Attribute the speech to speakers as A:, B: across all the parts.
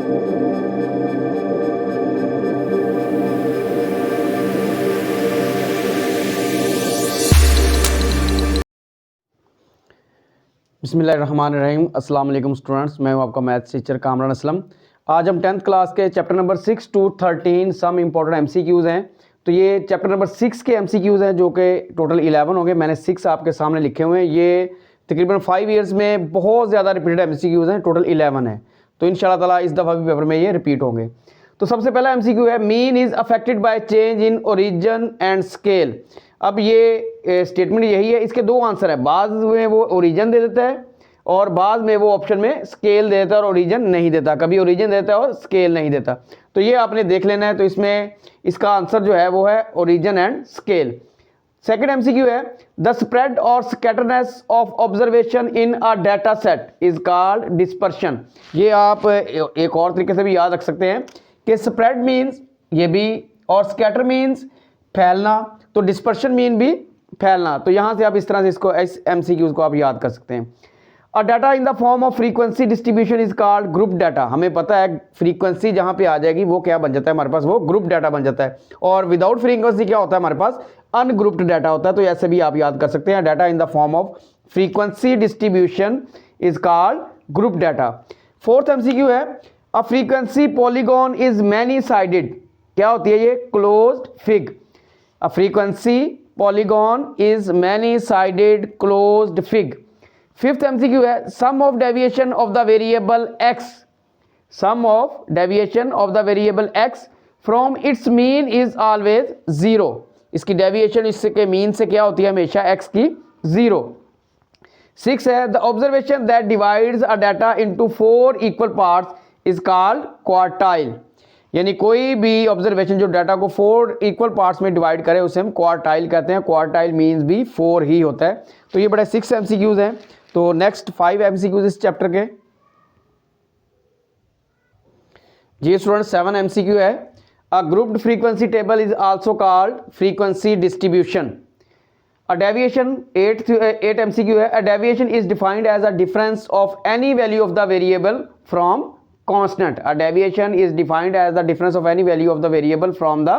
A: बिस्मिल्लाहिर्रहमानिर्रहीम। अस्सलाम वालेकुम स्टूडेंट्स, मैं हूं आपका मैथ्स टीचर कामरान असलम। आज हम 10th क्लास के chapter number 6 to 13 some important MCQs हैं। तो ये चैप्टर नंबर 6 के एमसीक्यूज़ हैं जो कि टोटल 11 होंगे। मैंने 6 आपके सामने लिखे हुए हैं। ये तकरीबन 5 ईयर्स में बहुत ज़्यादा रिपीटेड एमसीक्यूज़ हैं, टोटल 11 है। तो इंशाल्लाह ताला इस दफ़ा भी पेपर में ये रिपीट होंगे। तो सबसे पहला एमसीक्यू है, mean is affected by change in origin and scale. अब ये स्टेटमेंट यही है, इसके दो आंसर है। बाद में वो ओरिजिन दे देता है और बाद में वो ऑप्शन में स्केल देता है और ओरिजिन नहीं देता। कभी ओरिजिन देता है और स्केल नहीं देता। तो ये आपने देख लेना है। तो इसमें इसका आंसर जो है वो है origin and scale. Second MCQ है, द स्प्रेड और scatterness of observation in a data set is called dispersion. ये आप एक और तरीके से भी याद रख सकते हैं कि स्प्रेड मीन्स ये भी और स्कैटर मीन्स फैलना, तो डिस्पर्शन मीन भी फैलना। तो यहाँ से आप इस तरह से इसको इस एमसीक्यूज को आप याद कर सकते हैं। अ data in the form of frequency distribution is called group data. हमें पता है फ्रीक्वेंसी जहाँ पे आ जाएगी वो क्या बन जाता है हमारे पास, वो ग्रुप डाटा बन जाता है। और विदाउट फ्रीक्वेंसी क्या होता है हमारे पास, अनग्रुप्ड डाटा होता है। तो ऐसे भी आप याद कर सकते हैं, data in the form of frequency distribution is called group data. Fourth MCQ है, a frequency polygon is many sided. क्या होती है ये, closed fig. A frequency polygon is many sided closed fig. Fifth MCQ है, sum of deviation of the variable X, sum of deviation of the variable X from its mean is always zero. इसकी deviation इसके mean से क्या होती है, हमेशा x की zero. Six है, the observation that divides a data into 4 equal parts is called quartile. यानी कोई भी ऑब्जर्वेशन जो डाटा को 4 इक्वल पार्ट्स में डिवाइड करे उसे हम क्वार्टाइल कहते हैं। क्वार्टाइल मीन्स भी 4 ही होता है। तो ये बड़े 6 एमसीक्यूज हैं। तो नेक्स्ट 5 एमसीक्यूज इस चैप्टर के। जी स्टूडेंट, 7 एमसीक्यू है, a grouped frequency table is also called frequency distribution. A deviation 8 MCQ है, a deviation is defined as a difference of any value of the variable from constant. A deviation is defined as the difference of any value of the variable from the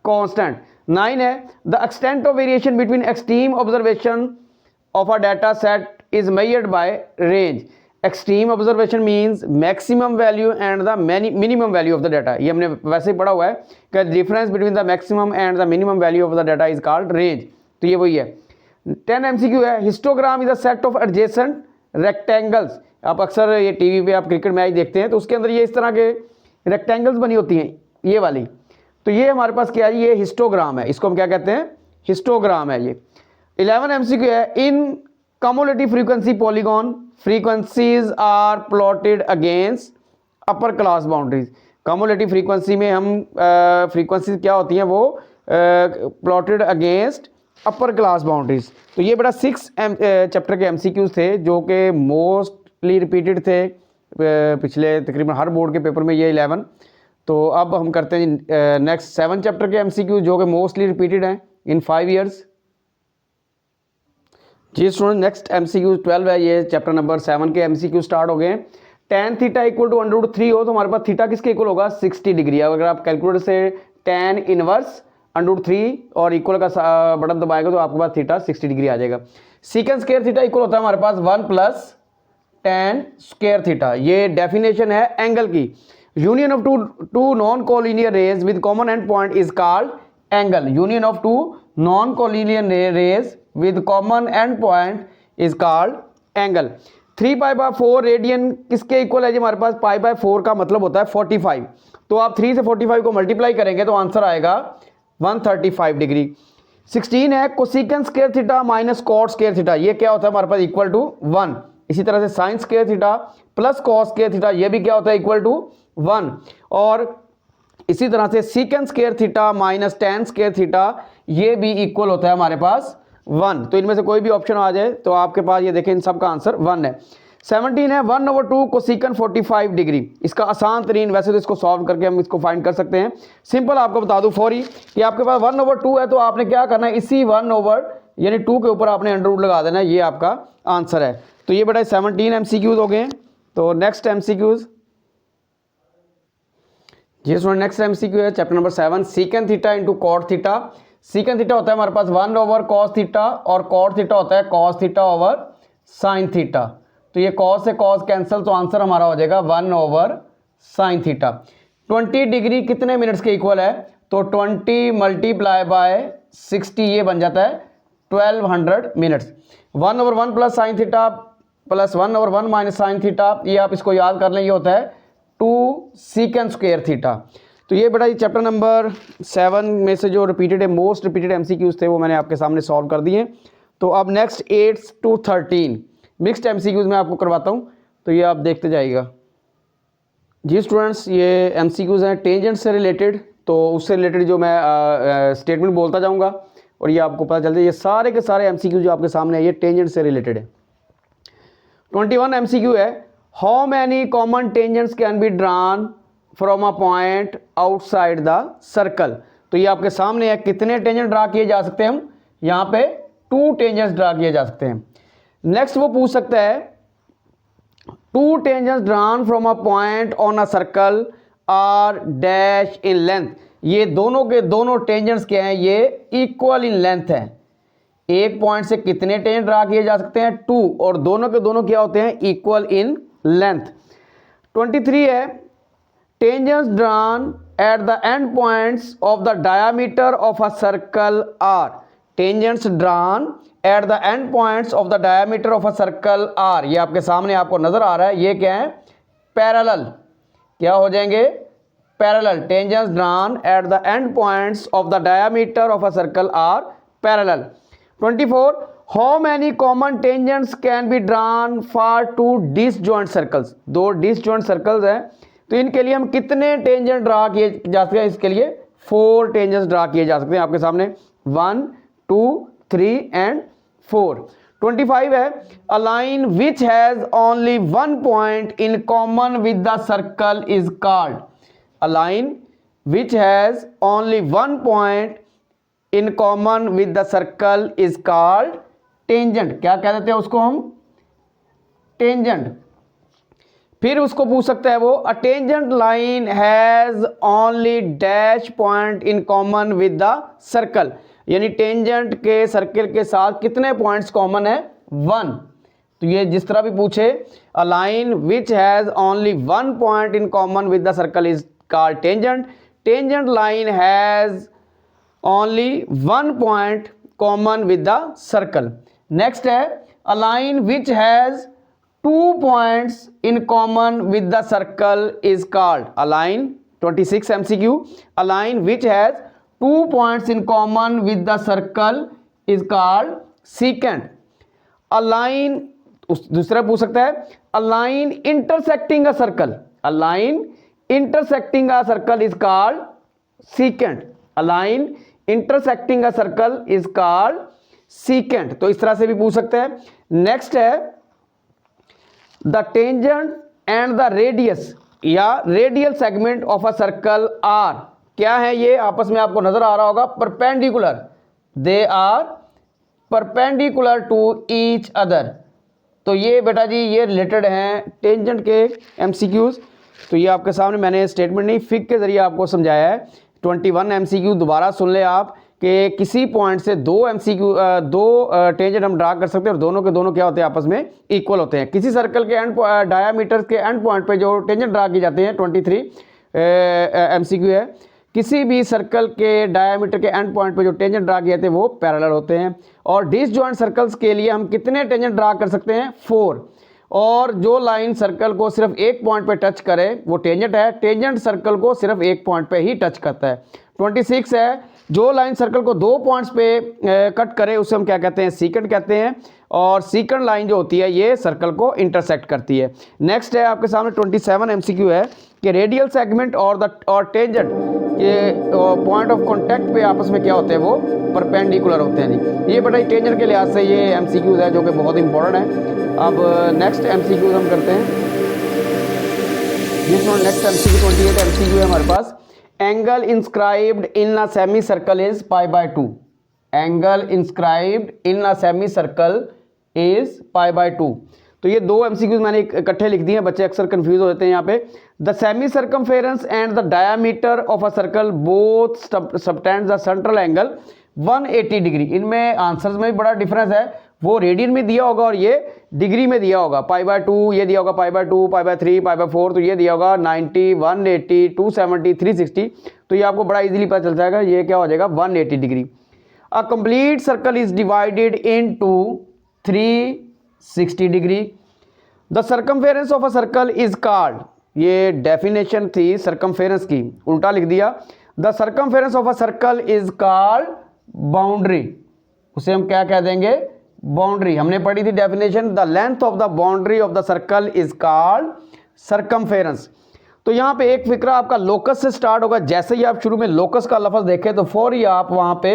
A: constant. 9 है, the extent of variation between extreme observation of a data set is measured by range. Extreme observation means maximum value and the minimum value of the data. ये हमने वैसे पढ़ा हुआ है कि difference between the maximum and the minimum value of the data is called range. तो ये वही है। 10 MCQ है, histogram is a set of adjacent rectangles. आप अक्सर ये टीवी पे आप क्रिकेट मैच देखते हैं तो उसके अंदर ये इस तरह के रेक्टेंगल्स बनी होती हैं, ये वाली। तो ये हमारे पास क्या है, ये हिस्टोग्राम है। इसको हम क्या कहते हैं, हिस्टोग्राम है ये। 11 एमसीक्यू है, in cumulative frequency polygon frequencies are plotted against upper class boundaries. Cumulative frequency में हम फ्रीक्वेंसी क्या होती हैं, वो plotted against upper class boundaries. तो ये बड़ा 6 चैप्टर के एमसीक्यूज थे जो कि मोस्टली रिपीटेड थे पिछले तकरीबन हर बोर्ड के पेपर में, ये 11। तो अब हम करते हैं नेक्स्ट 7 चैप्टर के एमसीक्यू जो कि मोस्टली रिपीटेड हैं इन 5 ईयर्स। जी स्टूडेंट, नेक्स्ट एमसीक्यू 12 है। ये चैप्टर नंबर 7 के एमसीक्यू स्टार्ट हो गए हैं। tan थीटा इक्वल टू √3 हो तो हमारे पास थीटा किसके इक्वल होगा, 60 डिग्री। अगर आप कैलकुलेटर से tan इनवर्स √3 और इक्वल का बटन दबाएगा तो आपके पास थीटा 60 डिग्री आ जाएगा। सीकेंड स्क्वायर थीटा इक्वल होता है हमारे पास 1 + tan स्क्वायर थीटा। ये डेफिनेशन है एंगल की। Union of two non collinear rays with common end point is called angle. Union of two non collinear rays with common end point is called angle. 3π/4 radian किसके equal है जी, हमारे पास π/4 का मतलब होता है 45। तो आप 3 से 45 को मल्टीप्लाई करेंगे तो आंसर आएगा 135 डिग्री। 16 है, cosecant square theta minus cot square theta. ये क्या होता है हमारे पास, इक्वल टू 1। इसी तरह से sine square theta plus cos square theta, ये भी क्या होता है, इक्वल टू 1। और इसी तरह से secant square theta minus tan square theta, ये भी इक्वल होता है हमारे पास 1। तो इनमें से कोई भी ऑप्शन आ जाए तो आपके पास ये देखें इन सब का आंसर 1 है। 17 है, 1/2 कोसेकेंट 45 डिग्री। इसका आसान तरीन, वैसे तो इसको सॉल्व करके हम इसको फाइंड कर सकते हैं। सिंपल आपको बता दूं फौरी कि आपके पास 1/2 है तो आपने क्या करना है, इसी 1/2 के ऊपर आपने अंडर रूट लगा देना है। ये आपका आंसर है। तो ये बेटा 17 एमसीक्यूज हो गए। तो नेक्स्ट एमसीक्यूज जी स्टूडेंट नेक्स्ट एमसीक्यू है chapter number 7 secant theta into cot theta. Secant theta होता है हमारे पास 1 ओवर कॉस थीटा और कॉट थीटा होता है cos theta over sine theta. तो ये कॉस से कॉस कैंसिल, तो आंसर हमारा हो जाएगा 1 ओवर साइन थीटा। 20 डिग्री कितने मिनट्स के इक्वल है? तो 20 मल्टीप्लाई बाय 60 ये बन जाता है 1200 minutes. 1 over 1 plus sine theta plus 1 over 1 minus sine theta, ये आप इसको याद कर लें, ये होता है 2 सीकेंड स्क्वायर थीटा। तो ये बेटा ये चैप्टर नंबर 7 में से जो रिपीटेड है मोस्ट रिपीटेड एमसीक्यूज थे वो मैंने आपके सामने सॉल्व कर दिए। तो अब नेक्स्ट 8 to 13 मिक्स्ड एमसीक्यूज में आपको करवाता हूँ, तो ये आप देखते जाइएगा। जी स्टूडेंट्स ये एमसीक्यूज हैं टेंजेंट से रिलेटेड, तो उससे रिलेटेड जो मैं स्टेटमेंट बोलता जाऊँगा और ये आपको पता चल जाए ये सारे के सारे एमसीक्यूज जो आपके सामने है ये टेंजेंट से रिलेटेड है। 21 एमसीक्यू है how many common tangents can be drawn from a point outside the circle. तो ये आपके सामने है, कितने टेंजेंट ड्रा किए जा सकते हैं? हम यहाँ पे 2 टेंजेंट्स ड्रा किए जा सकते हैं। नेक्स्ट वो पूछ सकता है 2 tangents drawn from a point on a circle are dash in length. ये दोनों के दोनों टेंजेंट्स क्या हैं? ये इक्वल इन लेंथ है। एक पॉइंट से कितने टेंजेंट ड्रा किए जा सकते हैं? 2, और दोनों के दोनों क्या होते हैं? Equal in length. 23 है tangents drawn at the end points of the diameter of a circle are. Tangents drawn at the end points of the diameter of a circle are, ये आपके सामने आपको नजर आ रहा है, ये क्या है? पैरेलल। क्या हो जाएंगे? Parallel. Tangents drawn at the end points of the diameter of a circle are parallel. 24 how many common tangents can be drawn for 2 disjoint circles. 2 disjoint circles हैं, तो इनके लिए हम कितने टेंजेंट ड्रा किए जा सकते हैं? इसके लिए 4 टेंजेंट्स ड्रा किए जा सकते हैं आपके सामने 1 2 3 एंड 4। 25 है a line which has only 1 point in common with the circle is called. A line which has only 1 point in common with the circle is called tangent. क्या कह देते हैं उसको हम? टेंजेंट। फिर उसको पूछ सकता है वो a tangent line has only dash point in common with the circle, यानी टेंजेंट के सर्कल के साथ कितने पॉइंट्स कॉमन है? 1। तो ये जिस तरह भी पूछे a line which has only 1 point in common with the circle is called tangent. Tangent line has only 1 point common with the circle. Next है a line which has 2 points in common with the circle is called a line। 26 MCQ a line which has 2 points in common with the circle is called secant। a line दूसरा पूछ सकता है a line intersecting a circle। a line intersecting a circle is called secant। a line intersecting a circle is called secant. तो इस तरह से भी पूछ सकते हैं। नेक्स्ट है the tangent and the radius या radial segment of a circle are. क्या है ये? आपस में आपको नजर आ रहा होगा perpendicular, they are perpendicular to each other. तो ये बेटा जी ये रिलेटेड हैं टेंजेंट के एमसीक्यूज। तो ये आपके सामने मैंने स्टेटमेंट नहीं फिग के जरिए आपको समझाया है। 21 एमसीक्यू दोबारा सुन ले आप कि किसी पॉइंट से 2 एमसीक्यू 2 टेंजेंट हम ड्रा कर सकते हैं और दोनों के दोनों क्या होते हैं? आपस में इक्वल होते हैं। किसी सर्कल के एंड डायामीटर के एंड पॉइंट पे जो टेंजेंट ड्रा किए जाते हैं 23 एमसीक्यू है, किसी भी सर्कल के डायामीटर के एंड पॉइंट पे जो टेंजेंट ड्रा किए जाते हैं वो पैरेलल होते हैं। और डिसजॉइंट सर्कल्स के लिए हम कितने टेंजेंट ड्रा कर सकते हैं? 4। और जो लाइन सर्कल को सिर्फ एक पॉइंट पे टच करे वो टेंजेंट है। टेंजेंट सर्कल को सिर्फ एक पॉइंट पे ही टच करता है। 26 है जो लाइन सर्कल को 2 पॉइंट्स पे कट करे उसे हम क्या कहते हैं? सीकेंट कहते हैं। और सीकेंट लाइन जो होती है ये सर्कल को इंटरसेक्ट करती है। नेक्स्ट है आपके सामने 27 एमसीक्यू है कि रेडियल सेगमेंट और टेंजेंट ये पॉइंट ऑफ कॉन्टैक्ट पे आपस में क्या होते हैं? वो परपेंडिकुलर होते हैं जी। ये बेटा टेंजेंट के लिहाज से ये एमसीक्यूज है जो कि बहुत इंपॉर्टेंट है। अब नेक्स्ट एमसीक्यूज हम करते हैं जिसमें नेक्स्ट एमसीक्यू 28 एमसीक्यू है हमारे पास। Angle inscribed in a semi circle is π/2। Angle inscribed in a semi circle is π/2। तो ये 2 MCQs मैंने इकट्ठे लिख दिए हैं, बच्चे अक्सर कंफ्यूज हो जाते हैं यहाँ पे। The semi circumference and the diameter of a circle both subtend the central angle 180 degree. इनमें आंसर्स में भी बड़ा डिफरेंस है, वो रेडियन में दिया होगा और ये डिग्री में दिया होगा। π/2 ये दिया होगा, π/2, π/3, π/4, तो ये दिया होगा 90, 180, 270, 360। तो ये आपको बड़ा इजीली पता चल जाएगा, ये क्या हो जाएगा 180 degree. A complete circle is divided into 360 degree. The circumference of a circle is called, ये डेफिनेशन थी सर्कमफेरेंस की, उल्टा लिख दिया। The circumference of a circle is called boundary, उसे हम क्या कह देंगे, बाउंड्री। हमने पढ़ी थी definition, the length of the boundary of the circle is called circumference. तो यहाँ पे एक फिक्रा आपका लोकस से स्टार्ट होगा। जैसे ही आप शुरू में लोकस का लफ्ज देखें तो फौरी आप वहां पे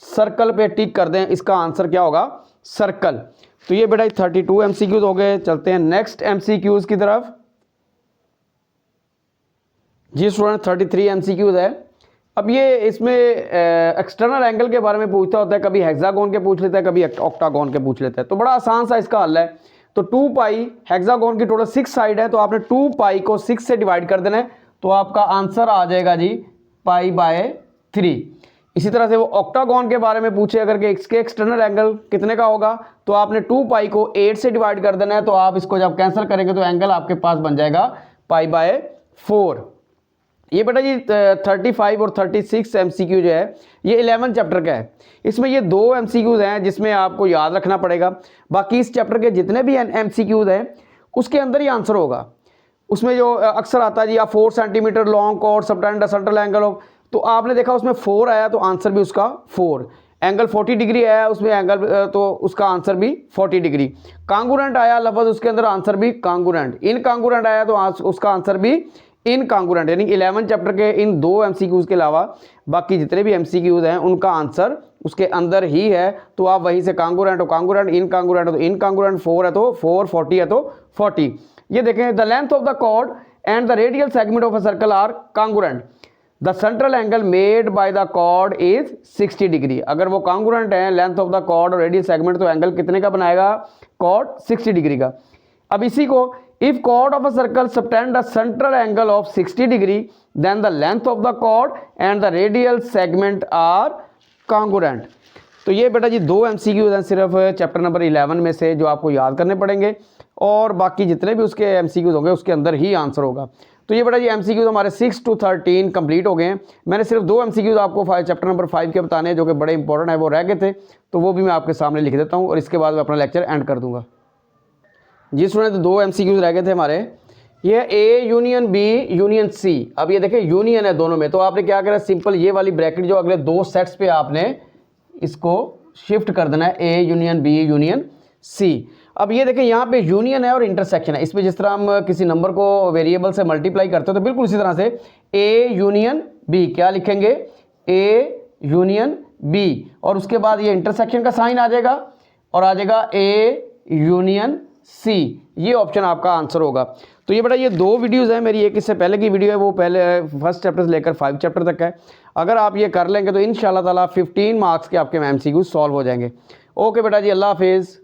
A: सर्कल पे टिक कर दें, इसका आंसर क्या होगा, सर्कल। तो ये बेटा 32 MCQs हो गए। चलते हैं नेक्स्ट MCQs की तरफ। जी स्टूडेंट 33 MCQs है। अब ये इसमें एक्सटर्नल एंगल के बारे में पूछता होता है, कभी हेक्सागोन के पूछ लेता है, कभी ऑक्टागोन के पूछ लेता है। तो बड़ा आसान सा इसका हल है। तो 2 पाई, हेक्सागोन की टोटल 6 साइड है, तो आपने 2 पाई को 6 से डिवाइड कर देना है, तो आपका आंसर आ जाएगा जी π/3। इसी तरह से वो ऑक्टागोन के बारे में पूछे अगर कि इसके एक्सटर्नल एंगल कितने का होगा, तो आपने 2 पाई को 8 से डिवाइड कर देना है, तो आप इसको जब कैंसिल करेंगे तो एंगल आपके पास बन जाएगा π/4। ये बेटा जी 35 और 36 MCQ जो है ये 11 चैप्टर का है। इसमें ये 2 MCQs हैं जिसमें आपको याद रखना पड़ेगा। बाकी इस चैप्टर के जितने भी MCQs हैं उसके अंदर ही आंसर होगा। उसमें जो अक्सर आता है जी, आप 4 centimetre long chord subtend the central angle of, तो आपने देखा उसमें 4 आया तो आंसर भी उसका 4। एंगल 40 डिग्री आया उसमें एंगल, तो उसका आंसर भी 40 डिग्री। कांगुरेंट आया लफ्ज, उसके अंदर आंसर भी कांगुरेंट। इनकांगुरेंट आया तो उसका आंसर भी इनकांगुरेंट। यानी 11 चैप्टर के इन 2 MCQs के अलावा बाकी जितने भी MCQs हैं उनका आंसर उसके अंदर ही है। तो आप वहीं से कांगुरेंट हो कांगुरेंट, इनकांगुरेंट हो तो इनकांगुरेंट, 4 है तो 4, 40 है तो 40। ये देखें, the length of the chord and the radial segment of a circle are congruent. The central angle made by the chord is 60 degree. अगर वो कांगुरेंट है, लेंथ ऑफ द कॉर्ड और रेडियल सेगमेंट, तो एंगल कितने का बनाएगा, cord 60 degree का। अब इसी को if chord of a circle subtend a central angle of 60 degree then the length of the chord and the radial segment are congruent। तो ये बेटा जी 2 MCQs हैं सिर्फ चैप्टर नंबर 11 में से जो आपको याद करने पड़ेंगे, और बाकी जितने भी उसके MCQs होंगे उसके अंदर ही आंसर होगा। तो ये बेटा जी MCQs हमारे 6 to 13 कंप्लीट हो गए हैं। मैंने सिर्फ 2 MCQs आपको चैप्टर नंबर 5 के बताने हैं जो कि बड़े इंपॉर्टेंट है, वो रह गए थे, तो वो भी मैं आपके सामने लिख देता हूँ और इसके बाद मैं अपना लेक्चर एंड कर दूंगा। जी स्टूडेंट 2 MCQs रह गए थे हमारे। ये A union B union C। अब ये देखें यूनियन है दोनों में, तो आपने क्या करना है, सिंपल ये वाली ब्रैकेट जो अगले 2 सेट्स पे आपने इसको शिफ्ट कर देना है, A union B union C। अब ये देखें यहाँ पे यूनियन है और इंटरसेक्शन है। इसमें जिस तरह हम किसी नंबर को वेरिएबल से मल्टीप्लाई करते हो तो बिल्कुल इसी तरह से A यूनियन B क्या लिखेंगे, A यूनियन B, और उसके बाद ये इंटरसेक्शन का साइन आ जाएगा और आ जाएगा A यूनियन C। ये ऑप्शन आपका आंसर होगा। तो ये बेटा ये 2 वीडियोस हैं मेरी, एक इससे पहले की वीडियो है, वो पहले 1st चैप्टर से लेकर 5 चैप्टर तक है। अगर आप ये कर लेंगे तो इंशाल्लाह ताला 15 मार्क्स के आपके MCQ सॉल्व हो जाएंगे। ओके बेटा जी, अल्लाह हाफिज़।